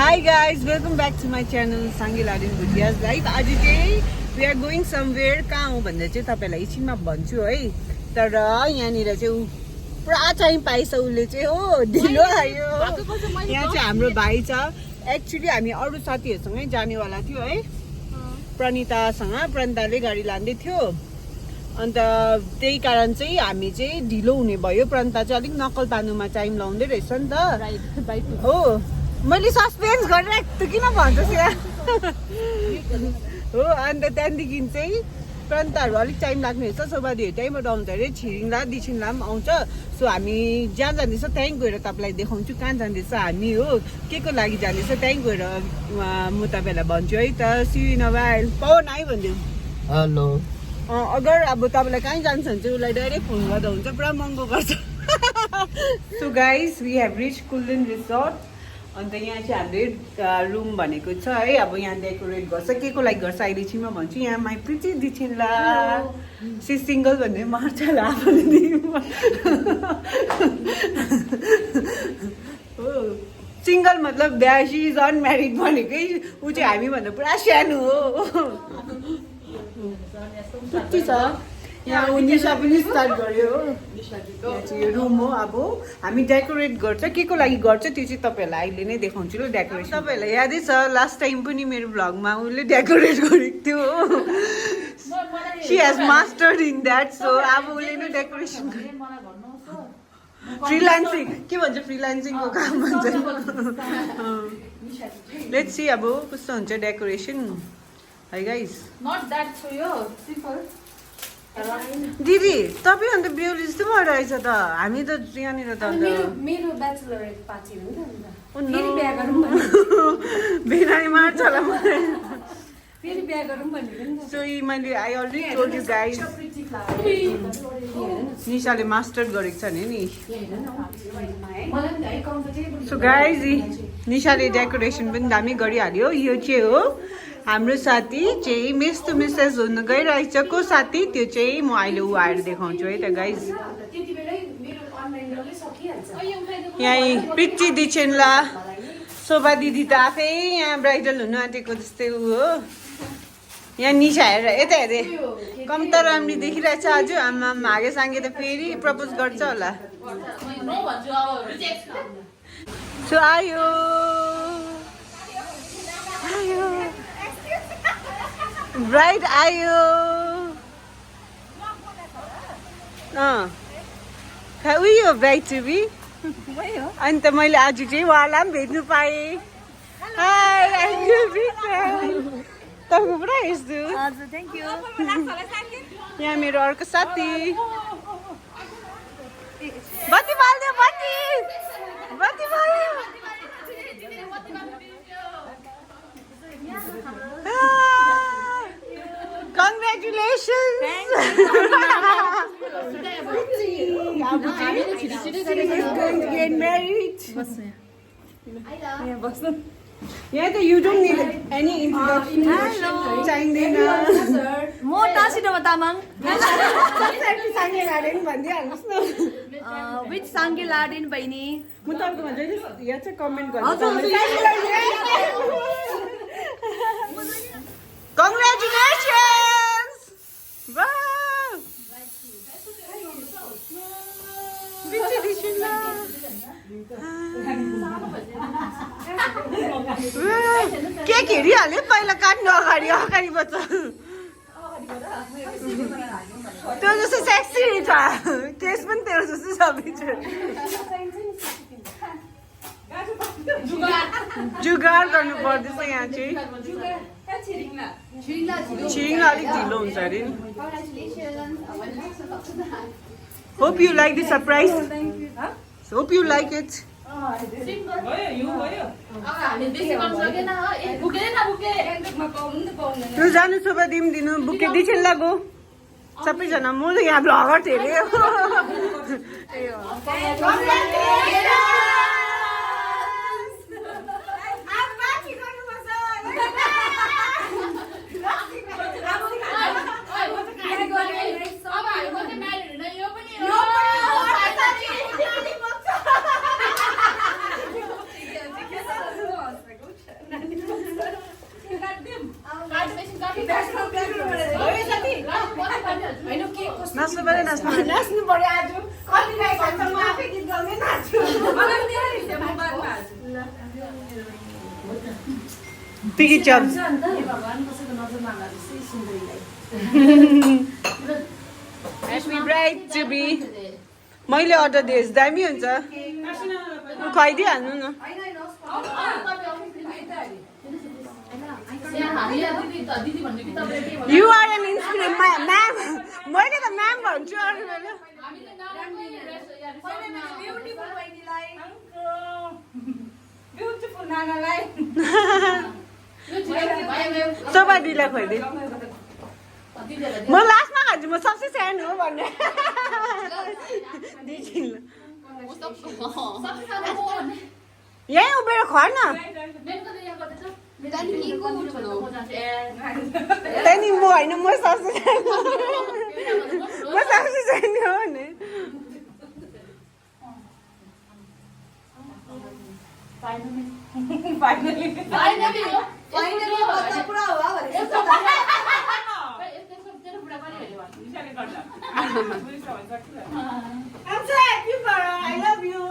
Hi guys, welcome back to my channel Sangi Ladin Bhujia's Life. आज चाहिँ we are going somewhere. कहाँ हो भन्दा चाहिँ तपाईलाई एकछिनमा भन्छु है। तर यहाँनिर चाहिँ पुरा टाइम पाइछ उसले चाहिँ हो ढिलो आयो। यहाँ चाहिँ हाम्रो भाइ छ। एक्चुअली हामी अरू साथीहरुसँगै जानेवाला थियो है। प्रणिताले गाडी लाँदै थियो। अन्त त्यही कारण चाहिँ हामी चाहिँ ढिलो हुने भयो। प्रणिता चाहिँ अलिक नक्कल पार्नुमा टाइम लाउँदै रहेछ नि त। हो मैले सस्पेन्स गरिरहेको त किन भन्छस् यहाँ हो। अन्त त्यहाँदेखि चाहिँ प्रणिताहरू अलिक टाइम लाग्ने रहेछ। सोभादीहरू त्यहीँबाट आउँछ अरे। छिरिङला दिछिङला पनि आउँछ। सो हामी जहाँ जाँदैछ त्यहीँ गएर तपाईँलाई देखाउँछु कहाँ जाँदैछ हामी हो, के को लागि जाँदैछ त्यहीँ गएर म तपाईँलाई भन्छु है त। See in a while. Pawan आइ भनिदिउँ। हेलो। अगर अब तपाईँलाई कहीँ जान्छ भने चाहिँ उसलाई डाइरेक्ट फोन गर्दा हुन्छ। पुरा महँगो गर्छ। So guys we have reach कुल्डेन रिसोर्ट। अन्त यहाँ चाहिँ हामीले रुम भनेको छ है। अब यहाँ डेकोरेट गर्छ। के को लागि गर्छ अहिले छिमा भन्छु। यहाँ माइ प्रिटी दिछिनला सी सिङ्गल भन्ने मार्छ ला हो। सिङ्गल मतलब द्याट सी इज अनम्यारिड भनेकै ऊ चाहिँ हामीभन्दा पुरा सानो हो। कति छ यहाँ निशा पनि स्टार्ट गर्यो हो। यहाँ चाहिँ यो रुम हो। अब हामी डेकोरेट गर्छ। के को लागि गर्छ त्यो चाहिँ तपाईँहरूलाई अहिले नै देखाउँछु ल। डेकोरेसन तपाईँहरूलाई यादै छ लास्ट टाइम पनि मेरो भ्लगमा उसले डेकोरेट गरेको थियो हो। She has mastered in that. So अब उसले नै डेकोरेसन फ्रिलान्सिङ के भन्छ फ्रिलान्सिङको काम भन्छ। लेट्स सी अब कस्तो हुन्छ डेकोरेसन है गाइस। नट द्याट सो यो सिम्पल। दिदी तपाईँ अन्त बेहुली जस्तो भएर रहेछ त। हामी त यहाँनिर त मेरो ब्याचलर पार्टी हो नि त। फेरि बिहा गरौँ बिरामी मार्छ होला मलाई। फेरि बिहा गरौँ भनेको नि त। सो मैले I already told you guys निशाले मास्टर गरेको छ नि। सो गाइज निशाले डेकोरेसन पनि दामी गरिहाल्यो। यो चाहिँ हो हाम्रो साथी चाहिँ मिस टु मिसेस हुन गइरहेछ। को साथी त्यो चाहिँ म अहिले ऊ आएर देखाउँछु है त गाइज। यहाँ प्रिटी दिछेनला शोभा दिदी त आफै यहाँ ब्राइडल हुनु आँटेको जस्तै ऊ हो। यहाँ निशा हेरेर यता हेरे कम त राम्री देखिरहेछ आज। आमा मागे साङ्गे त फेरि प्रपोज गर्छ होला। सो आयो ब्राइड आयो। उयो ब्राइड टु बी। अन्त मैले आज चाहिँ उहाँलाई पनि भेट्नु पाएँ। तपाईँको पुरा हेर्छु। यहाँ मेरो अर्को साथी। बत्ती बाल्यो बत्ती बत्ती बाल्यो। Congratulations! Going to get married. Yeah, you don't need any introduction. Hello. चाहिँदैन। म टासिडो तामाङ। साङ्गे लाडेन भनिदिइहाल्नुहोस् न। विच साङ्गे लाडेन बहिनी। म तपाईँकोमा जहिले यहाँ चाहिँ कमेन्ट गर्छु। Congratulations! Wow! केक हेरिहाल्यो पहिला काट्नु अगाडि अगाडि बच्चा त्यो जस्तो सेक्सी छ। केस पनि तेरो जस्तो सबै छ। जुगाड गर्नु पर्दैछ यहाँ चाहिँ। छिरिङला अलिक ढिलो हुन्छ अरे नि। Hope you like the surprise. Hope you like it. तँ जानु शोभा दिनु बुके दिछन् लागो सबैजना। म त यहाँ भ्लगर थिएँ। नाच्नु पर्यो नाच्नु पर्यो आज कतिलाई खान्छ म आफै गीत गाउने नाच्छु piggy chop Happy bride to be. मैले अर्डर दिएँ दामी हुन्छ खुवाइदिइहाल्नु न You are an inspiration, ma'am. मैले त म्याम भन्छु अरू बेला ब्युटिफुल नानालाई शोभा दिदीलाई खुवाइदिए म लास्टमा खान्छु म सबसे सानो हो भन्ने यहीँ उभिएर खुवा न त्यहाँदेखि म होइन म सबसे सानो म सबसे सानो हो नि I'm so happy for her. I love you.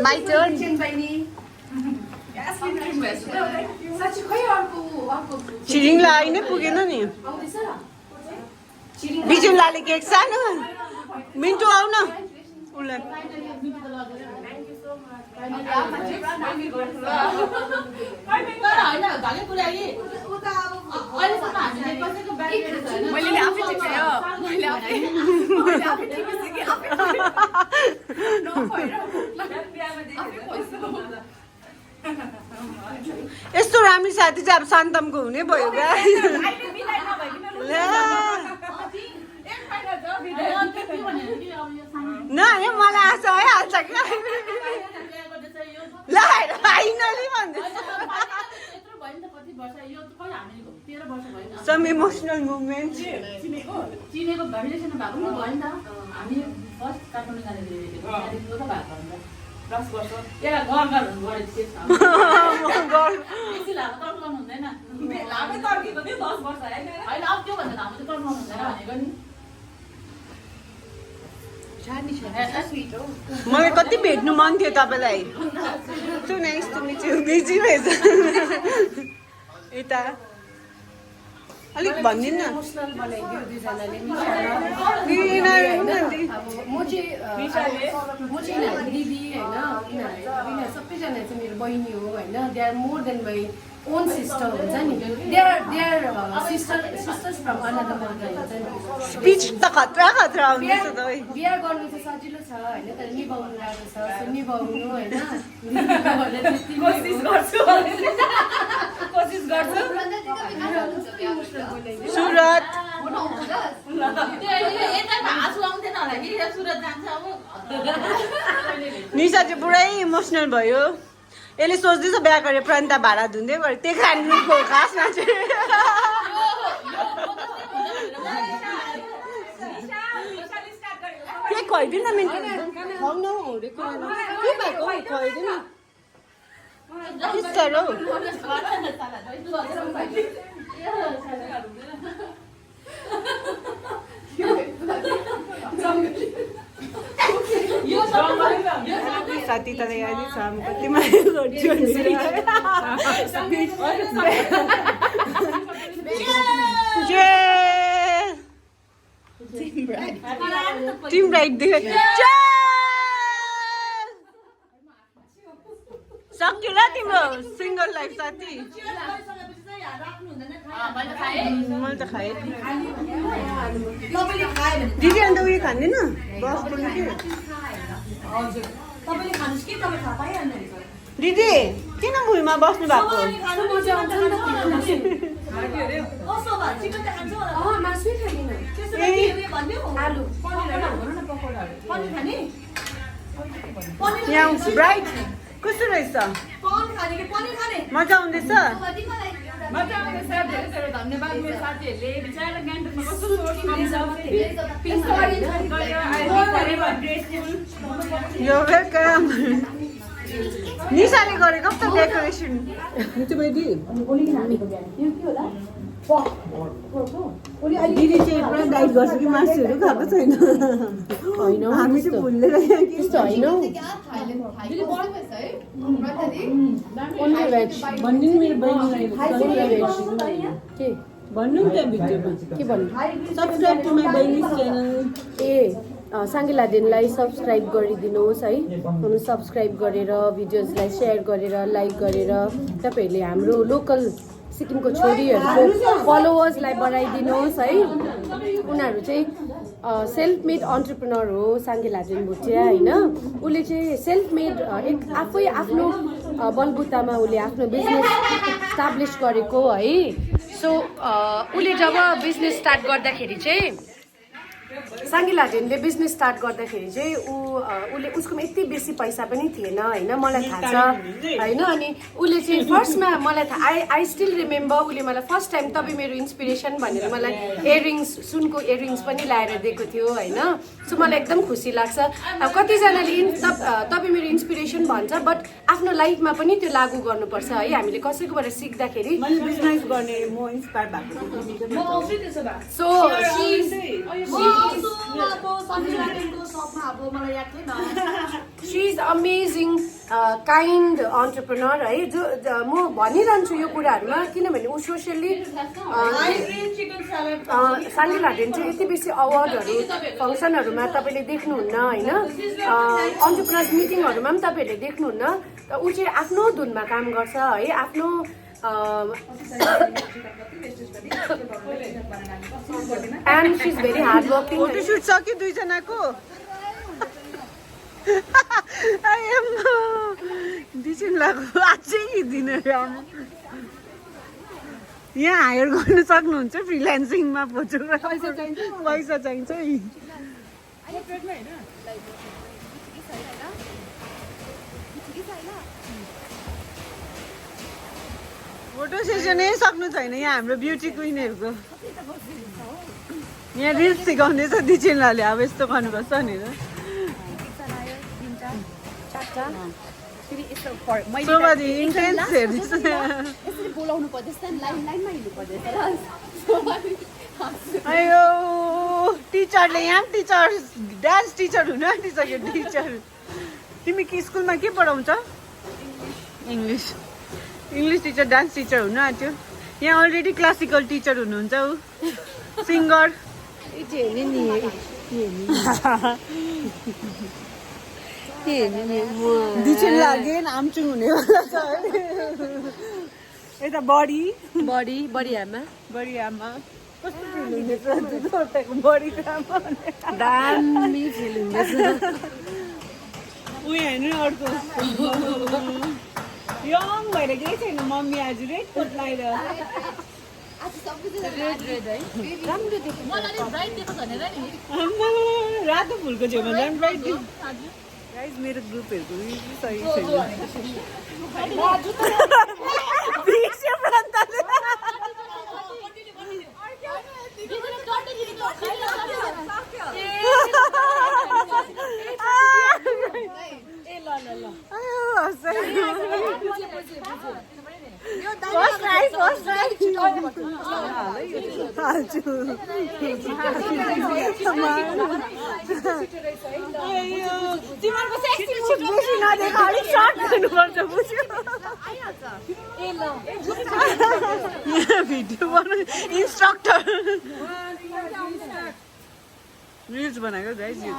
My turn. छिरिङलाई नै पुगेन नि बिजुलाले केक सानो मिन्टु आउ न उसलाई यस्तो राम्रो साथी चाहिँ अब शान्तमको हुने भयो क्या न मलाई आशा आइहाल्छ क्या ल फाइनली भन्दैछ सम इमोसनल मुभमेन्ट चिनेको भ्यालिडेसन भएको नि भयो नि त हामी फर्स्ट काठमाडौँ जाने त्यहाँदेखि त भएको अन्त 10 वर्ष यहाँ घर घर गरेको के छ बेसी लामो तर्काउनु हुँदैन लामो तर्केको थियो 10 वर्ष होइन अब त्यो भन्दा लामो चाहिँ तर्काउनु हुँदैन भनेको नि मलाई कति भेट्नु मन थियो तपाईँलाई to nice to meet you busy भएछ यता अलिक भनिदिनु न इमोसनल बनाइदियो दुईजनाले म चाहिँ दिदी होइन यिनीहरू सबैजना चाहिँ मेरो बहिनी हो होइन they are more than my own sister हुन्छ नि they are sisters from another mother हुन्छ नि स्पिच त खतरा खतरा आउँदैछ तपाईँ बिहा गर्नु चाहिँ सजिलो छ होइन तर निभाउनु गाह्रो छ सो निभाउनु होइन कोसिस गर्छु सुरत निशा चाहिँ पुरै इमोसनल भयो यसले सोच्दैछ बिहा गरेर प्रन्ता भाडा धुँदै भयो त्यही खानुको खासमा चाहिँ के खुवाइदिनु न मिन्टु खुवाउन हौरेको के भएको खुवाइदिनु के साह्रो साथी तर यादै छ हामी कति माया गर्छु टिम ब्राइड देख सक्यो ल तिम्रो सिङ्गल लाइफ साथी मैले त खाएँ दिदी अन्त उयो खाँदैन बस बोल्नु के दिदी किन भुइँमा बस्नु भएको यहाँ ब्राइट कस्तो रहेछ मजा आउँदैछ मजा आउने साथ धेरै धेरै धन्यवाद मेरो साथीहरूले बिचारा गान्तोकमा कस्तो यो वेलकम निशाले गरेको त डेकोरेसन दिदी चाहिँ पुरा डाइट गर्छ कि मासुहरू खाएको छैन होइन हामी चाहिँ भुलेर त्यस्तो होइन भनिदिनु मेरो बहिनीलाई भन्नु नि त्यहाँ भिडियोमा के भन्नु सब्सक्राइब टु माई बहिनी च्यानल ए साङ्गेलादेनलाई सब्सक्राइब गरिदिनुहोस् है अनि सब्सक्राइब गरेर भिडियोजलाई सेयर गरेर लाइक गरेर तपाईँहरूले हाम्रो लोकल सिक्किमको छोरीहरूको फलोवर्सलाई बढाइदिनुहोस् है उनीहरू चाहिँ सेल्फ मेड अन्टरप्रेनर हो साङ्गेलादेन भुटिया होइन उसले चाहिँ सेल्फ मेड आफै आफ्नो बलबुतामा उसले आफ्नो बिजनेस इस्टाब्लिस गरेको है सो उसले जब बिजनेस स्टार्ट गर्दाखेरि चाहिँ साङ्गेलादेनले बिजनेस स्टार्ट गर्दाखेरि चाहिँ उसले उसकोमा यति बेसी पैसा पनि थिएन होइन मलाई थाहा छ होइन अनि उसले चाहिँ फर्स्टमा मलाई थाहा आई स्टिल रिमेम्बर उसले मलाई फर्स्ट टाइम तपाईँ मेरो इन्सपिरेसन भनेर मलाई इयरिङ्स सुनको इयरिङ्स पनि ल्याएर दिएको थियो होइन सो मलाई एकदम खुसी लाग्छ अब कतिजनाले तपाईँ मेरो इन्सपिरेसन भन्छ बट आफ्नो लाइफमा पनि त्यो लागू गर्नुपर्छ है हामीले कसैकोबाट सिक्दाखेरि बिजनेस गर्ने म इन्सपायर भएको so she is amazing kind entrepreneur है जो म भनिरहन्छु यो कुराहरूमा किनभने ऊ सोसियल्ली साङ्गेलादेन चाहिँ यति बेसी अवार्डहरू फङ्सनहरूमा तपाईँले देख्नुहुन्न होइन अन्टरप्रेनर्स मिटिङहरूमा पनि तपाईँहरूले देख्नुहुन्न ऊ चाहिँ आफ्नो धुनमा काम गर्छ है आफ्नो and she's very hardworking. Photo shoot सक्यो दुईजनाको दिछिन लाग्यो अझै दिन यहाँ हायर गर्नु सक्नुहुन्छ फ्रिल्यान्सिङमा फोटोग्राफी पैसा चाहिन्छ है फोटो सेसनै सक्नु छैन यहाँ हाम्रो ब्युटी क्विनहरूको यहाँ रिल्स सिकाउँदैछ दिचिनलाले अब यस्तो गर्नुपर्छ भनेर सोमाजी इन्टेन्स हेर्दैछ बोलाउनु पर्दैछ लाइनमा हिँड्नु पर्दैछ अयो टिचरले यहाँ टिचर डान्स टिचर हुन आँटिसक्यो टिचर तिमी कि स्कुलमा के पढाउँछ इङ्ग्लिस टिचर डान्स टिचर हुन आँट्यो यहाँ अलरेडी क्लासिकल टिचर हुनुहुन्छ ऊ सिङ्गर दिछिन लाग्यो आमचुङ हुनेवाला छ यता बडी आमा कस्तो फिल हुँदैछ बडी आमा दामी फिल हुँदैछ उयो हेर्नु अर्को यङ भएर केही छैन मम्मी आज रेड कोट लगाएर रातो फुलको छेउमा झन् ब्राइट गाइज मेरो ग्रुपहरूको सही भिडियो बनाउ इन्स्ट्रक्टर रिल्स बनाएको गाइज यो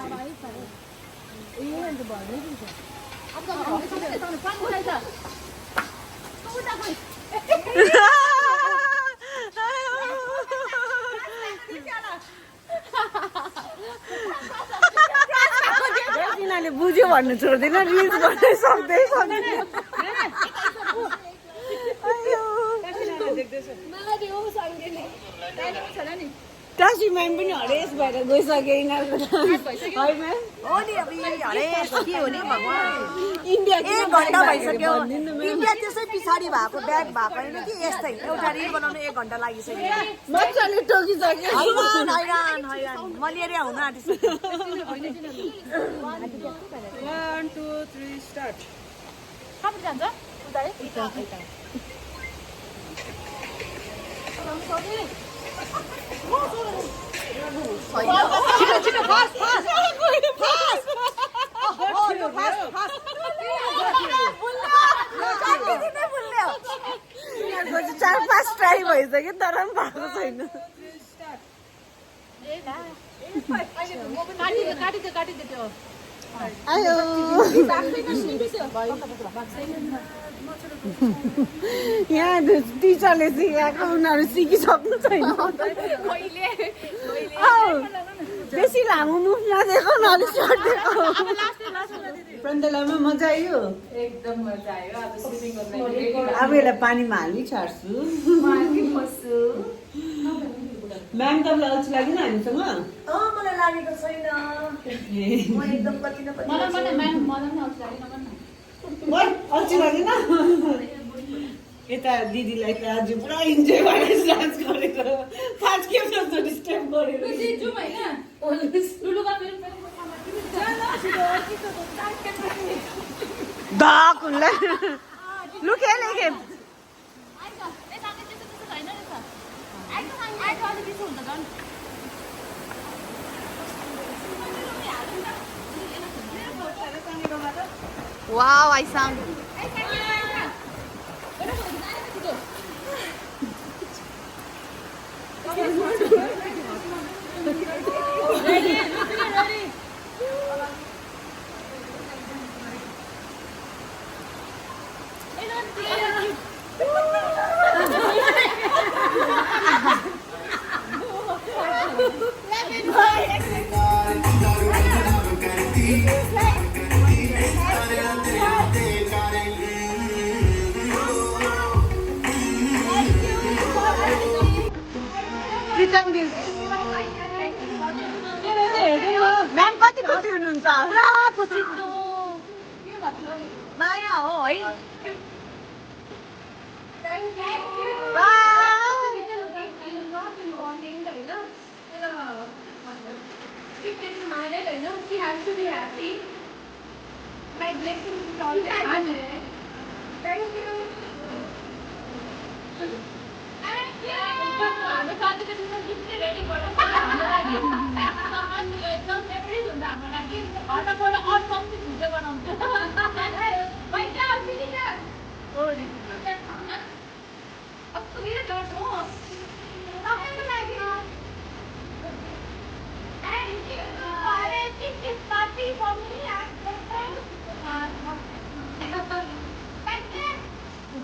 तिनीहरूले बुझ्यो भन्नु छोड्दैन रिल्स गर्दै सक्दै टासी म्याम पनि हरेस भएर गइसक्यो यिनीहरूको त है म्याम हो नि अब यी हरेस के हो नि भगवान् इन्डिया 1 घन्टा भइसक्यो इन्डिया त्यसै पछाडि भएको ब्याग भएको होइन कि यस्तै एउटा रिल बनाउनु 1 घन्टा लागिसक्यो मजाले टोकिसक्यो हैरान हैरान हैरान मलेरिया हुन आँटिसक्यो 1 2 3 स्टार्ट कहाँबाट जान्छ उतारै छिटो छिटो फास्ट फास्ट फास्ट हो यो फास्ट फास्ट यिनीहरूको चाहिँ 4-5 ट्राई भइसक्यो तर पनि भएको छैन काटिदियो त्यो आयो यहाँ टिचरले सिकाएको उनीहरू सिकिसक्नु छैन बेसी लामो मुख नदिएको न अलिक सर्ट दिएको प्रन्तलामा मजा आयो एकदम मजा आयो अब स्विमिङ गर्न अब यसलाई पानीमा हाल्ने छाड्छु म्याम तपाईँलाई अल्छी लाग्दैन हामीसँग मलाई लागेको छैन म एकदम कति न कति मलाई पनि अल्छी लागेन अल्छी लाग्दैन यता दिदीलाई त आज पुरा इन्जोय गरेर डान्स गरेको फास्ट के जस्तो डिस्टर्ब गरेर जाउँ होइन लुलुका फेरि धाकुलाई लुके लेखे Wow, I sound. म्याम कति खुसी हुनुहुन्छ माया हो है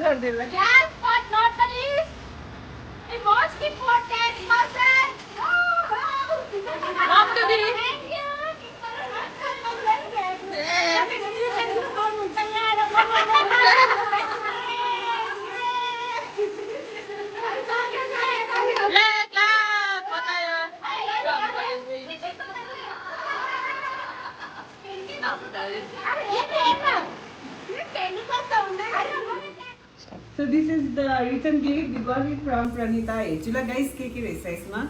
Last but not the least, the most important person. Thank you. So this is the return gift we got it from Pranita. Chula guys के रहेछ यसमा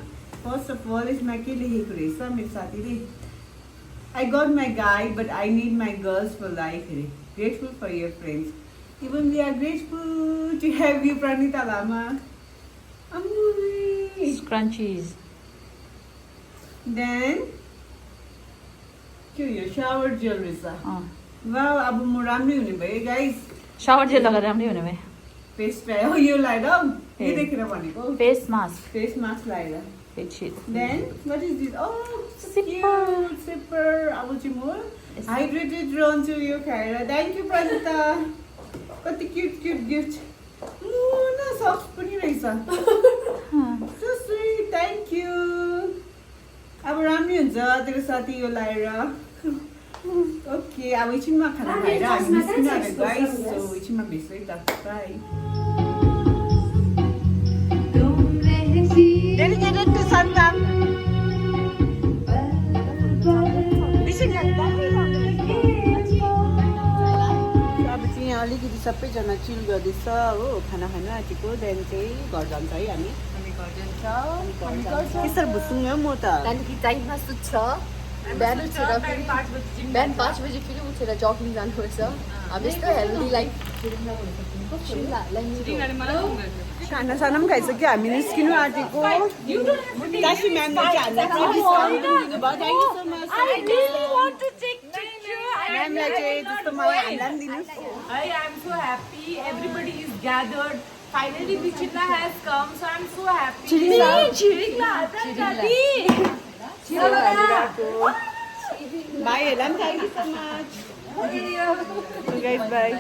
First of all यसमा के लेखेको रहेछ मेरो साथीले I got my guy but I need my girls for life. Grateful for your friends. Even we are grateful to have you Pranita Lama. Amuri. Scrunchies. Then के यो shower gel रहेछ. Wow अब म राम्रै हुने भए guys. Shower gel लगाएर राम्रै हुने भए. Face spray हो यो लाइदा यो देखेर भनेको Face mask. Face mask लाइदा Face sheet. Then what is this? Oh, so Zipper. cute zipper. अब चाहिँ म hydrated रहन्छु यो खाएर. Thank you Pranita. कति cute gift. न सफ्ट पनि रहेछ. So sweet. Thank you. अब राम्रै हुन्छ तेरो साथी यो लाएर. Okay, अब एकछिनमा खाना खाएर हामी निस्किनु आँटेको guys. So एकछिनमा भेट्छु है त. Bye. Dedicated to Sangam. चाहिँ सबैजना चिल गर्दैछ हो, खाना खानु आँटेको। त्यहाँदेखि चाहिँ घर जान्छ है हामी। किसर भुसुङ हो म त। त्यहाँदेखि टाइममा सुत्छ, बिहान उठेर फेरि बिहान 5 बजी फेरि उठेर जगिङ जानुपर्छ। अब यस्तो हेल्दी लाइफ खाना साना पनि खाइसक्यो, हामी निस्किनु आँटेको। काशी म्यामले चाहिँ हामीलाई डिस्काउन्ट दिनुभयो, थ्याङ्क यू सो मच। म्यामलाई चाहिँ जस्तो मलाई हामीलाई पनि दिनुहोस्। I am so happy. Everybody is gathered. Finally, Vichitna has come, so I'm so happy. भाइहरूलाई पनि thank you so much. Guys by.